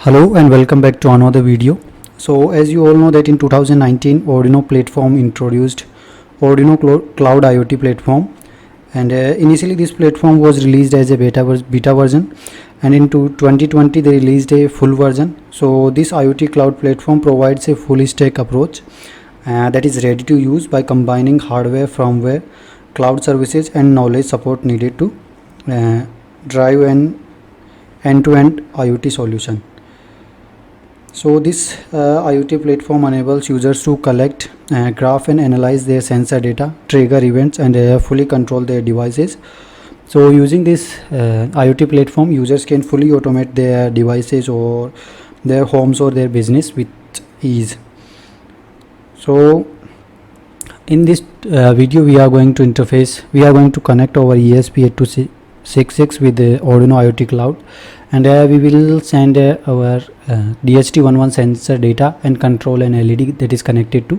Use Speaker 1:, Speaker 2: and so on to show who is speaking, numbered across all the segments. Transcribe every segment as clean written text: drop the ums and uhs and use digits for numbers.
Speaker 1: Hello and welcome back to another video. So as you all know that in 2019 Arduino platform introduced Arduino Cloud IoT platform, and initially this platform was released as a beta version, and in 2020 they released a full version. So this IoT cloud platform provides a full stack approach that is ready to use by combining hardware, firmware, cloud services and knowledge support needed to drive an end-to-end IoT solution. So this IoT platform enables users to collect, graph and analyze their sensor data, trigger events and fully control their devices. So using this IoT platform, users can fully automate their devices or their homes or their business with ease. So in this video we are going to connect our ESP8266 with the Arduino IoT cloud, and we will send our DHT11 sensor data and control an LED that is connected to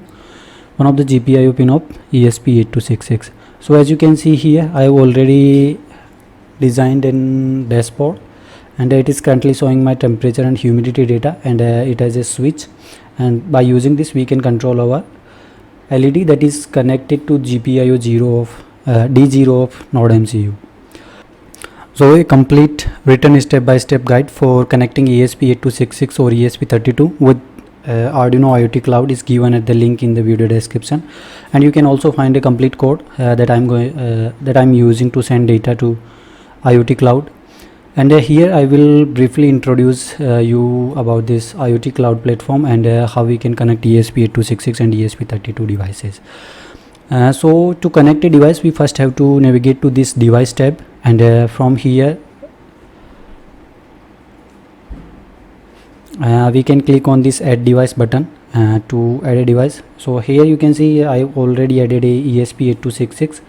Speaker 1: one of the GPIO pin of ESP8266. So as you can see here, I have already designed an dashboard, and it is currently showing my temperature and humidity data, and it has a switch, and by using this we can control our LED that is connected to GPIO 0 of D0 of Node MCU. So a complete written step-by-step guide for connecting ESP8266 or ESP32 with Arduino IoT Cloud is given at the link in the video description, and you can also find a complete code that I'm using to send data to IoT Cloud. And here I will briefly introduce you about this IoT Cloud platform and how we can connect ESP8266 and ESP32 devices. So to connect a device, we first have to navigate to this device tab, and from here we can click on this add device button to add a device. So here you can see I already added a ESP8266.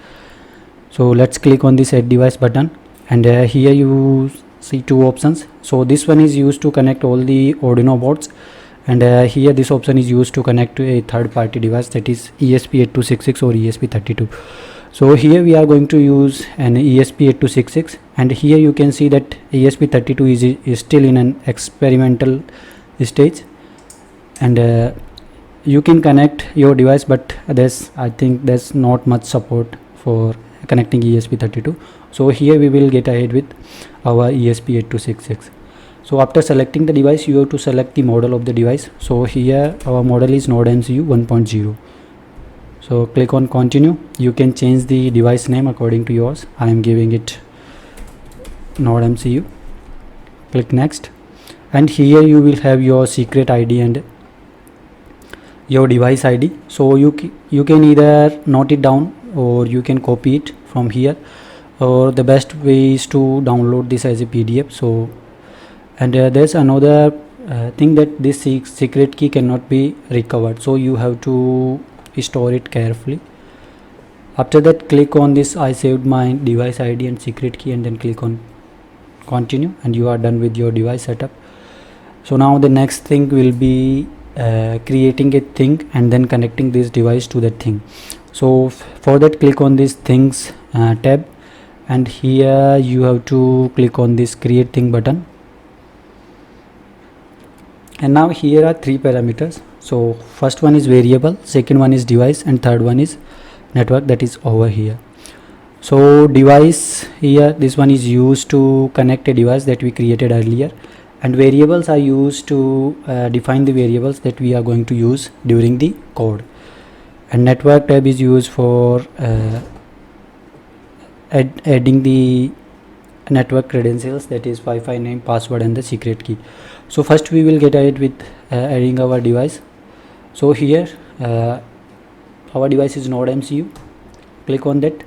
Speaker 1: So let's click on this add device button, and here you see two options. So this one is used to connect all the Arduino boards, and here this option is used to connect to a third-party device, that is ESP8266 or ESP32. So here we are going to use an ESP8266, and here you can see that ESP32 is still in an experimental stage, and you can connect your device, but I think there's not much support for connecting ESP32. So here we will get ahead with our ESP8266. So after selecting the device, you have to select the model of the device. So here our model is Node MCU 1.0. So click on continue. You can change the device name according to yours. I am giving it Node MCU. Click next, and here you will have your secret ID and your device ID. So you can either note it down or you can copy it from here, or the best way is to download this as a PDF. So and there's another thing, that this secret key cannot be recovered, so you have to store it carefully. After that, click on this I saved my device ID and secret key, and then click on continue, and you are done with your device setup. So now the next thing will be creating a thing and then connecting this device to that thing. So for that, click on this things tab, and here you have to click on this create thing button. And now here are three parameters. So first one is variable, second one is device, and third one is network, that is over here. So device, here this one is used to connect a device that we created earlier, and variables are used to define the variables that we are going to use during the code, and network tab is used for adding the network credentials, that is Wi-Fi name, password and the secret key. So first we will get ahead with adding our device. So here our device is Node MCU. Click on that,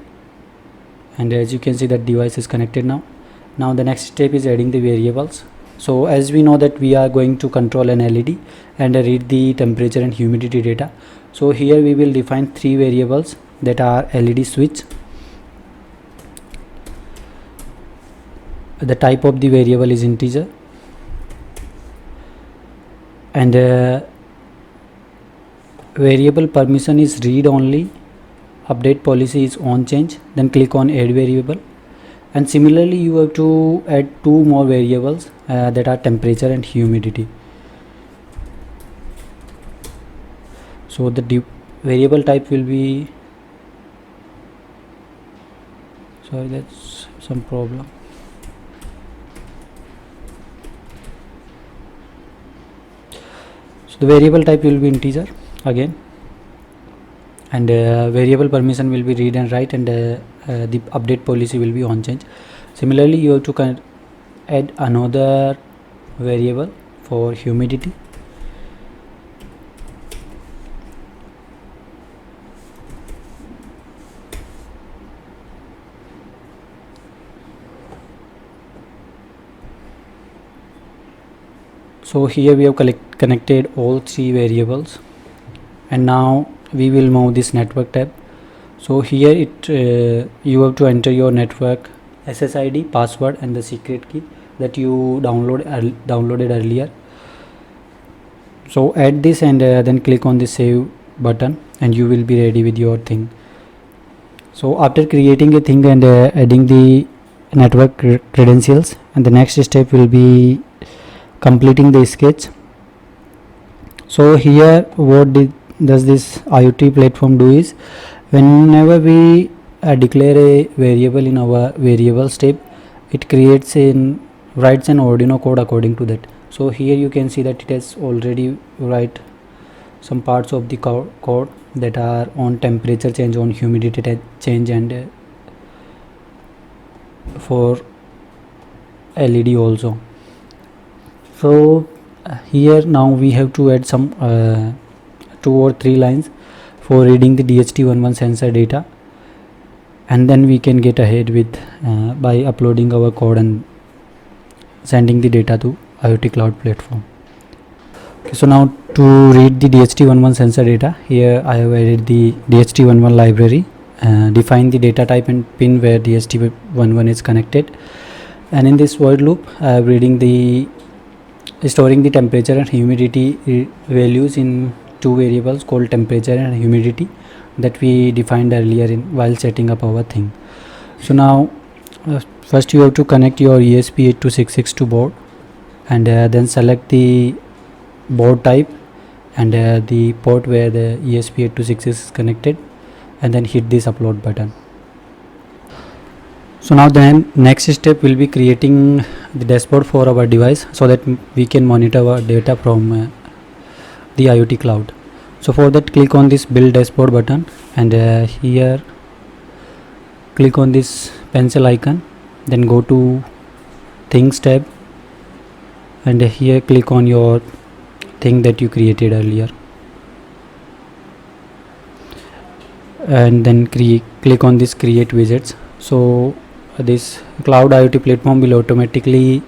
Speaker 1: and as you can see that device is connected now. Now the next step is adding the variables. So as we know that we are going to control an LED and read the temperature and humidity data. So here we will define three variables that are LED switch. The type of the variable is integer, and variable permission is read only, update policy is on change. Then click on add variable, And similarly you have to add two more variables that are temperature and humidity. So the variable type will be, sorry, that's some problem. So the variable type will be integer again, and variable permission will be read and write, and the update policy will be on change. Similarly you have to add another variable for humidity. So here we have connected all three variables, and now we will move this network tab. So here you have to enter your network SSID, password, and the secret key that you downloaded earlier. So add this, and then click on the save button, and you will be ready with your thing. So after creating a thing and adding the network credentials, and the next step will be completing the sketch. So here what does this IoT platform do is, whenever we declare a variable in our variable step, it writes an Arduino code according to that. So here you can see that it has already write some parts of the code that are on temperature change, on humidity change, and for LED also. So here now we have to add some 2 or 3 lines for reading the DHT11 sensor data, and then we can get ahead with by uploading our code and sending the data to IoT cloud platform. Okay, so now to read the DHT11 sensor data, here I have added the DHT11 library, define the data type and pin where DHT11 is connected, and in this void loop I am storing the temperature and humidity values in two variables called temperature and humidity that we defined earlier while setting up our thing. So now first you have to connect your ESP8266 to board, and then select the board type and the port where the ESP8266 is connected, and then hit this upload button. So now the next step will be creating the dashboard for our device so that we can monitor our data from the IoT cloud. So for that, click on this build dashboard button, and here click on this pencil icon, then go to things tab, and here click on your thing that you created earlier, and then click on this create widgets. So this cloud IoT platform will automatically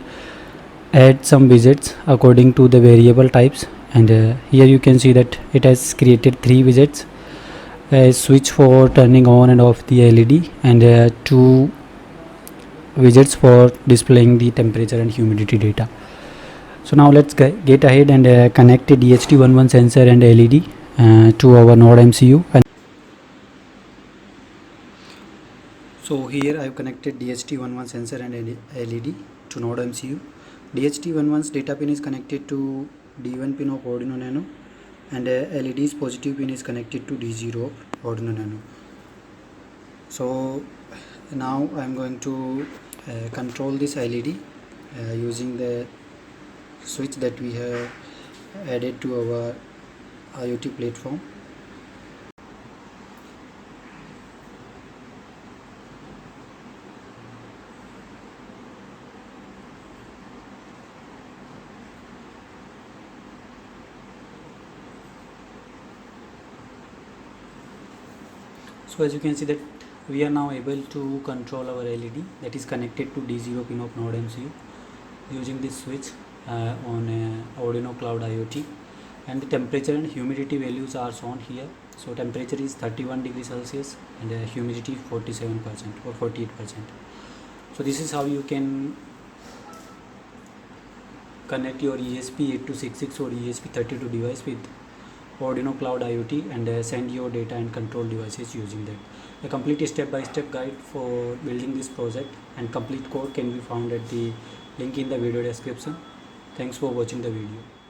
Speaker 1: add some widgets according to the variable types, and here you can see that it has created 3 widgets: a switch for turning on and off the LED, and 2 widgets for displaying the temperature and humidity data. So now let's get ahead and connect a DHT11 sensor and LED to our Node MCU. So here I have connected DHT11 sensor and LED to Node MCU. DHT11's data pin is connected to D1 pin of Arduino Nano, and LED's positive pin is connected to D0 of Arduino Nano. So now I am going to control this LED using the switch that we have added to our IoT platform. So as you can see that we are now able to control our LED that is connected to D0 pin of Node MCU using this switch on Arduino Cloud IoT, and the temperature and humidity values are shown here. So temperature is 31 degrees Celsius and humidity 47% or 48%. So this is how you can connect your ESP8266 or ESP32 device with Arduino Cloud IoT and send your data and control devices using that. A complete step-by-step guide for building this project and complete code can be found at the link in the video description. Thanks for watching the video.